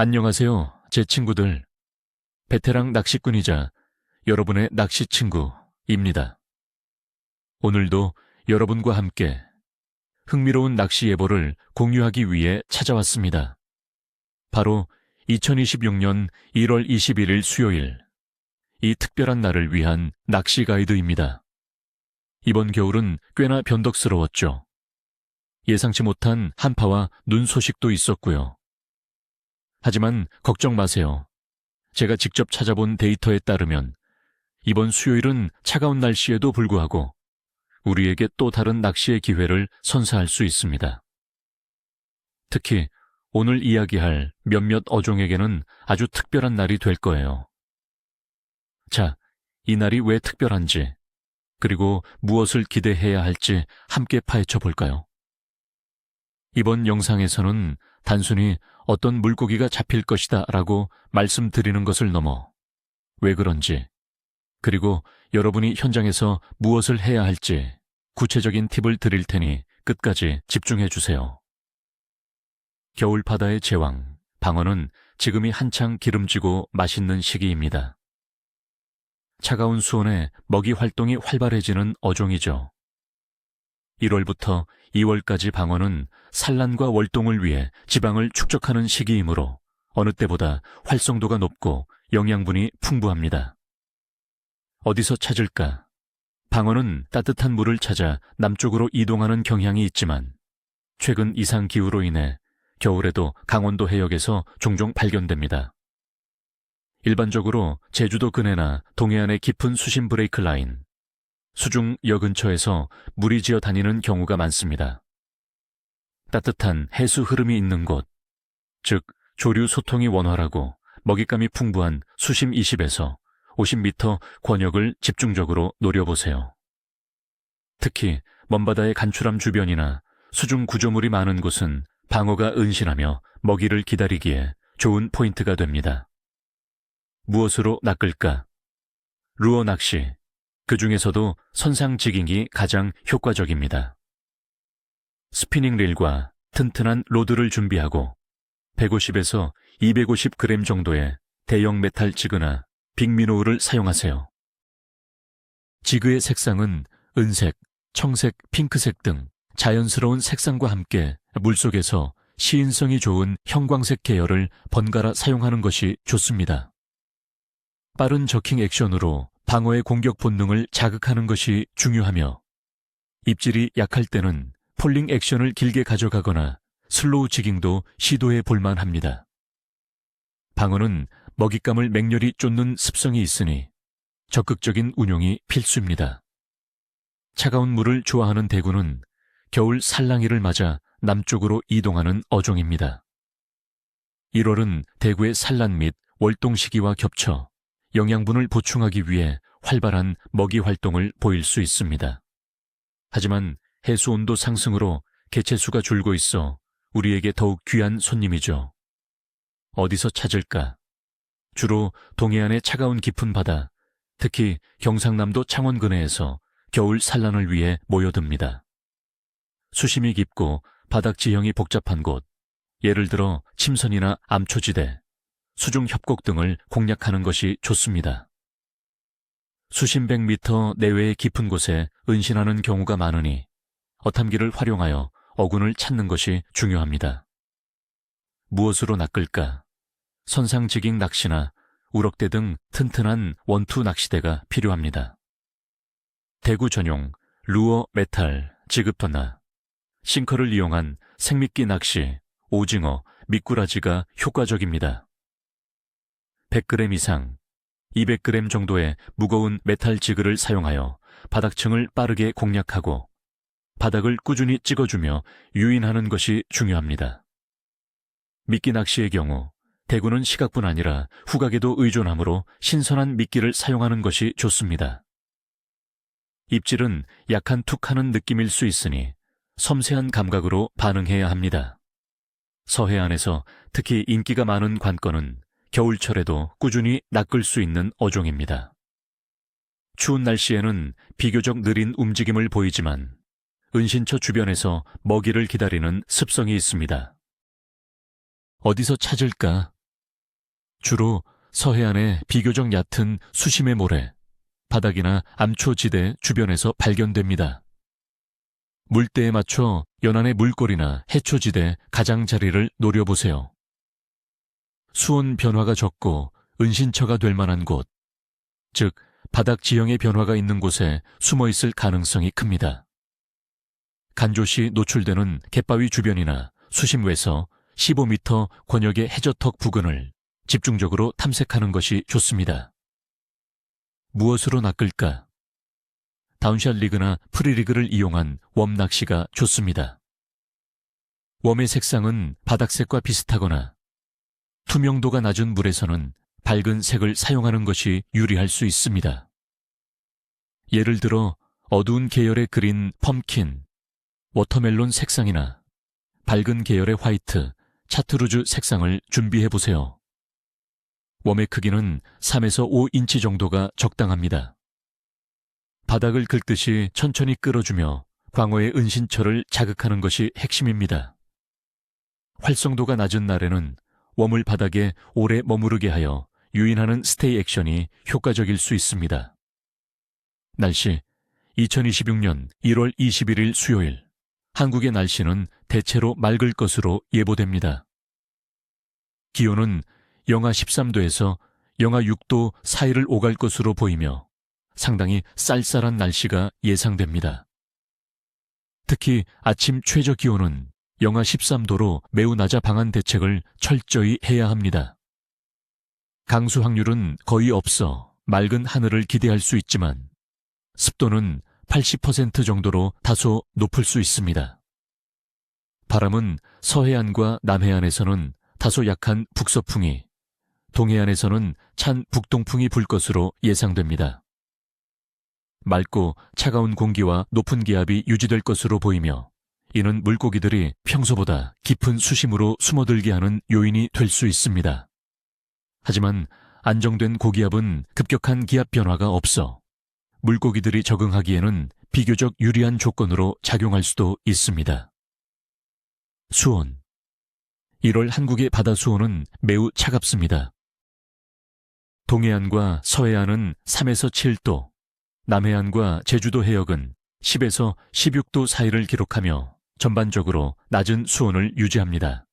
안녕하세요, 제 친구들. 베테랑 낚시꾼이자 여러분의 낚시 친구입니다. 오늘도 여러분과 함께 흥미로운 낚시 예보를 공유하기 위해 찾아왔습니다. 바로 2026년 1월 21일 수요일, 이 특별한 날을 위한 낚시 가이드입니다. 이번 겨울은 꽤나 변덕스러웠죠. 예상치 못한 한파와 눈 소식도 있었고요. 하지만 걱정 마세요. 제가 직접 찾아본 데이터에 따르면 이번 수요일은 차가운 날씨에도 불구하고 우리에게 또 다른 낚시의 기회를 선사할 수 있습니다. 특히 오늘 이야기할 몇몇 어종에게는 아주 특별한 날이 될 거예요. 자, 이 날이 왜 특별한지, 그리고 무엇을 기대해야 할지 함께 파헤쳐 볼까요? 이번 영상에서는 단순히 어떤 물고기가 잡힐 것이다 라고 말씀드리는 것을 넘어 왜 그런지, 그리고 여러분이 현장에서 무엇을 해야 할지 구체적인 팁을 드릴 테니 끝까지 집중해 주세요. 겨울 바다의 제왕, 방어는 지금이 한창 기름지고 맛있는 시기입니다. 차가운 수온에 먹이 활동이 활발해지는 어종이죠. 1월부터 2월까지 방어는 산란과 월동을 위해 지방을 축적하는 시기이므로 어느 때보다 활성도가 높고 영양분이 풍부합니다. 어디서 찾을까? 방어는 따뜻한 물을 찾아 남쪽으로 이동하는 경향이 있지만 최근 이상기후로 인해 겨울에도 강원도 해역에서 종종 발견됩니다. 일반적으로 제주도 근해나 동해안의 깊은 수심 브레이크 라인, 수중여 근처에서 물이 지어 다니는 경우가 많습니다. 따뜻한 해수 흐름이 있는 곳, 즉 조류 소통이 원활하고 먹잇감이 풍부한 수심 20에서 50m 권역을 집중적으로 노려보세요. 특히 먼바다의 간추람 주변이나 수중 구조물이 많은 곳은 방어가 은신하며 먹이를 기다리기에 좋은 포인트가 됩니다. 무엇으로 낚을까? 루어 낚시, 그 중에서도 선상지깅이 가장 효과적입니다. 스피닝 릴과 튼튼한 로드를 준비하고 150에서 250g 정도의 대형 메탈 지그나 빅미노우를 사용하세요. 지그의 색상은 은색, 청색, 핑크색 등 자연스러운 색상과 함께 물속에서 시인성이 좋은 형광색 계열을 번갈아 사용하는 것이 좋습니다. 빠른 저킹 액션으로 방어의 공격 본능을 자극하는 것이 중요하며 입질이 약할 때는 폴링 액션을 길게 가져가거나 슬로우 지깅도 시도해 볼만 합니다. 방어는 먹잇감을 맹렬히 쫓는 습성이 있으니 적극적인 운용이 필수입니다. 차가운 물을 좋아하는 대구는 겨울 산랑이를 맞아 남쪽으로 이동하는 어종입니다. 1월은 대구의 산란 및 월동 시기와 겹쳐 영양분을 보충하기 위해 활발한 먹이 활동을 보일 수 있습니다. 하지만 해수 온도 상승으로 개체수가 줄고 있어 우리에게 더욱 귀한 손님이죠. 어디서 찾을까? 주로 동해안의 차가운 깊은 바다, 특히 경상남도 창원 근해에서 겨울 산란을 위해 모여듭니다. 수심이 깊고 바닥 지형이 복잡한 곳, 예를 들어 침선이나 암초지대, 수중 협곡 등을 공략하는 것이 좋습니다. 수심 100m 내외의 깊은 곳에 은신하는 경우가 많으니 어탐기를 활용하여 어군을 찾는 것이 중요합니다. 무엇으로 낚을까? 선상지깅 낚시나 우럭대 등 튼튼한 원투 낚시대가 필요합니다. 대구 전용 루어 메탈 지급터나 싱커를 이용한 생미끼 낚시, 오징어, 미꾸라지가 효과적입니다. 100g 이상, 200g 정도의 무거운 메탈 지그를 사용하여 바닥층을 빠르게 공략하고 바닥을 꾸준히 찍어주며 유인하는 것이 중요합니다. 미끼 낚시의 경우 대구는 시각뿐 아니라 후각에도 의존하므로 신선한 미끼를 사용하는 것이 좋습니다. 입질은 약한 툭하는 느낌일 수 있으니 섬세한 감각으로 반응해야 합니다. 서해안에서 특히 인기가 많은 관건은 겨울철에도 꾸준히 낚을 수 있는 어종입니다. 추운 날씨에는 비교적 느린 움직임을 보이지만 은신처 주변에서 먹이를 기다리는 습성이 있습니다. 어디서 찾을까? 주로 서해안의 비교적 얕은 수심의 모래, 바닥이나 암초지대 주변에서 발견됩니다. 물때에 맞춰 연안의 물골이나 해초지대 가장자리를 노려보세요. 수온 변화가 적고 은신처가 될 만한 곳, 즉 바닥 지형의 변화가 있는 곳에 숨어 있을 가능성이 큽니다. 간조시 노출되는 갯바위 주변이나 수심외서 15m 권역의 해저턱 부근을 집중적으로 탐색하는 것이 좋습니다. 무엇으로 낚을까? 다운샷 리그나 프리리그를 이용한 웜 낚시가 좋습니다. 웜의 색상은 바닥색과 비슷하거나 투명도가 낮은 물에서는 밝은 색을 사용하는 것이 유리할 수 있습니다. 예를 들어 어두운 계열의 그린 펌킨, 워터멜론 색상이나 밝은 계열의 화이트, 차트루즈 색상을 준비해보세요. 웜의 크기는 3에서 5인치 정도가 적당합니다. 바닥을 긁듯이 천천히 끌어주며 광어의 은신처를 자극하는 것이 핵심입니다. 활성도가 낮은 날에는 웜을 바닥에 오래 머무르게 하여 유인하는 스테이 액션이 효과적일 수 있습니다. 날씨, 2026년 1월 21일 수요일, 한국의 날씨는 대체로 맑을 것으로 예보됩니다. 기온은 영하 13도에서 영하 6도 사이를 오갈 것으로 보이며 상당히 쌀쌀한 날씨가 예상됩니다. 특히 아침 최저 기온은 영하 13도로 매우 낮아 방한 대책을 철저히 해야 합니다. 강수 확률은 거의 없어 맑은 하늘을 기대할 수 있지만 습도는 80% 정도로 다소 높을 수 있습니다. 바람은 서해안과 남해안에서는 다소 약한 북서풍이, 동해안에서는 찬 북동풍이 불 것으로 예상됩니다. 맑고 차가운 공기와 높은 기압이 유지될 것으로 보이며 이는 물고기들이 평소보다 깊은 수심으로 숨어들게 하는 요인이 될 수 있습니다. 하지만 안정된 고기압은 급격한 기압 변화가 없어 물고기들이 적응하기에는 비교적 유리한 조건으로 작용할 수도 있습니다. 수온. 1월 한국의 바다 수온은 매우 차갑습니다. 동해안과 서해안은 3에서 7도, 남해안과 제주도 해역은 10에서 16도 사이를 기록하며 전반적으로 낮은 수온을 유지합니다.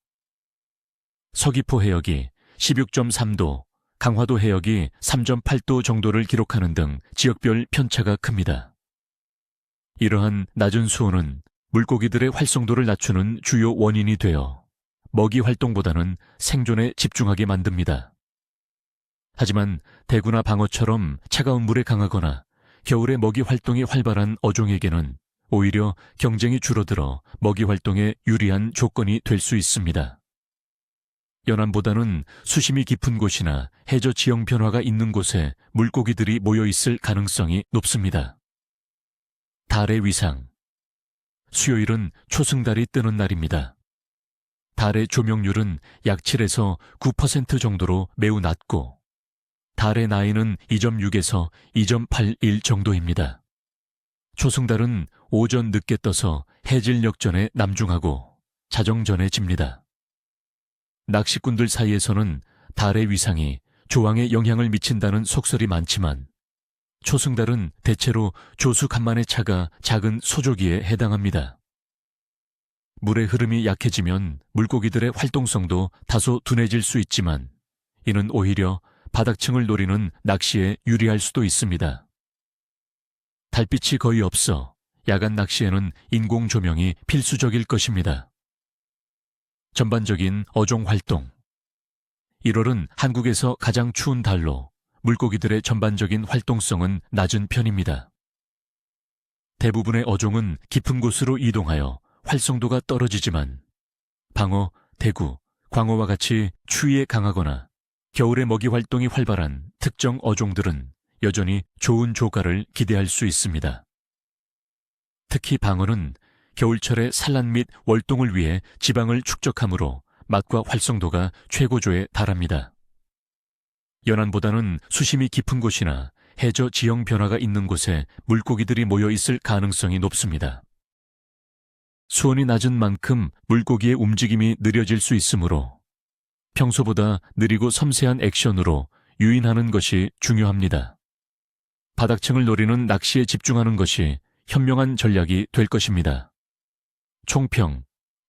서귀포 해역이 16.3도, 강화도 해역이 3.8도 정도를 기록하는 등 지역별 편차가 큽니다. 이러한 낮은 수온은 물고기들의 활성도를 낮추는 주요 원인이 되어 먹이 활동보다는 생존에 집중하게 만듭니다. 하지만 대구나 방어처럼 차가운 물에 강하거나 겨울에 먹이 활동이 활발한 어종에게는 오히려 경쟁이 줄어들어 먹이 활동에 유리한 조건이 될 수 있습니다. 연안보다는 수심이 깊은 곳이나 해저 지형 변화가 있는 곳에 물고기들이 모여 있을 가능성이 높습니다. 달의 위상. 수요일은 초승달이 뜨는 날입니다. 달의 조명률은 약 7에서 9% 정도로 매우 낮고 달의 나이는 2.6에서 2.81 정도입니다. 초승달은 오전 늦게 떠서 해질 역전에 남중하고 자정 전에 집니다. 낚시꾼들 사이에서는 달의 위상이 조항에 영향을 미친다는 속설이 많지만 초승달은 대체로 조수 간만의 차가 작은 소조기에 해당합니다. 물의 흐름이 약해지면 물고기들의 활동성도 다소 둔해질 수 있지만 이는 오히려 바닥층을 노리는 낚시에 유리할 수도 있습니다. 달빛이 거의 없어 야간 낚시에는 인공 조명이 필수적일 것입니다. 전반적인 어종 활동. 1월은 한국에서 가장 추운 달로 물고기들의 전반적인 활동성은 낮은 편입니다. 대부분의 어종은 깊은 곳으로 이동하여 활성도가 떨어지지만 방어, 대구, 광어와 같이 추위에 강하거나 겨울에 먹이 활동이 활발한 특정 어종들은 여전히 좋은 조가를 기대할 수 있습니다. 특히 방어는 겨울철의 산란 및 월동을 위해 지방을 축적하므로 맛과 활성도가 최고조에 달합니다. 연안보다는 수심이 깊은 곳이나 해저 지형 변화가 있는 곳에 물고기들이 모여 있을 가능성이 높습니다. 수온이 낮은 만큼 물고기의 움직임이 느려질 수 있으므로 평소보다 느리고 섬세한 액션으로 유인하는 것이 중요합니다. 바닥층을 노리는 낚시에 집중하는 것이 현명한 전략이 될 것입니다. 총평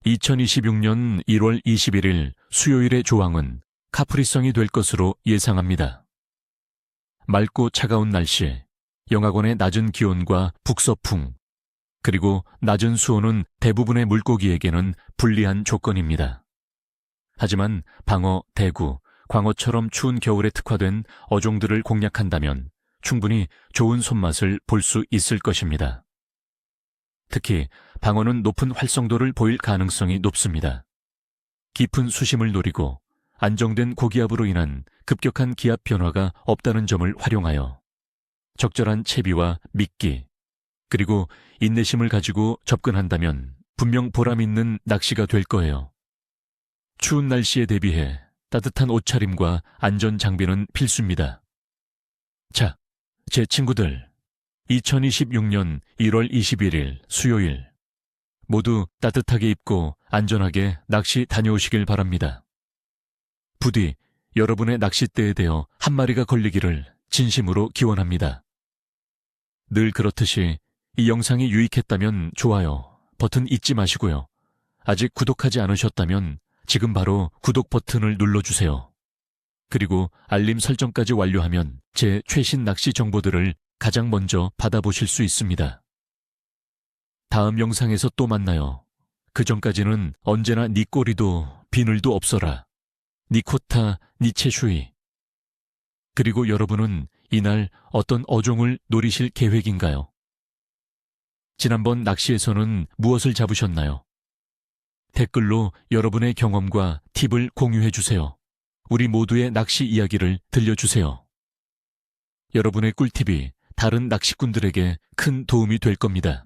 2026년 1월 21일 수요일의 조항은 카프리성이 될 것으로 예상합니다. 맑고 차가운 날씨, 영하권의 낮은 기온과 북서풍, 그리고 낮은 수온은 대부분의 물고기에게는 불리한 조건입니다. 하지만 방어, 대구, 광어처럼 추운 겨울에 특화된 어종들을 공략한다면 충분히 좋은 손맛을 볼 수 있을 것입니다. 특히 방어는 높은 활성도를 보일 가능성이 높습니다. 깊은 수심을 노리고 안정된 고기압으로 인한 급격한 기압 변화가 없다는 점을 활용하여 적절한 채비와 미끼, 그리고 인내심을 가지고 접근한다면 분명 보람 있는 낚시가 될 거예요. 추운 날씨에 대비해 따뜻한 옷차림과 안전 장비는 필수입니다. 자, 제 친구들, 2026년 1월 21일 수요일 모두 따뜻하게 입고 안전하게 낚시 다녀오시길 바랍니다. 부디 여러분의 낚싯대에 대어 한 마리가 걸리기를 진심으로 기원합니다. 늘 그렇듯이 이 영상이 유익했다면 좋아요 버튼 잊지 마시고요. 아직 구독하지 않으셨다면 지금 바로 구독 버튼을 눌러주세요. 그리고 알림 설정까지 완료하면 제 최신 낚시 정보들을 가장 먼저 받아보실 수 있습니다. 다음 영상에서 또 만나요. 그 전까지는 언제나 니 꼬리도 비늘도 없어라. 니 코타 니 채슈이. 그리고 여러분은 이날 어떤 어종을 노리실 계획인가요? 지난번 낚시에서는 무엇을 잡으셨나요? 댓글로 여러분의 경험과 팁을 공유해 주세요. 우리 모두의 낚시 이야기를 들려주세요. 여러분의 꿀팁이 다른 낚시꾼들에게 큰 도움이 될 겁니다.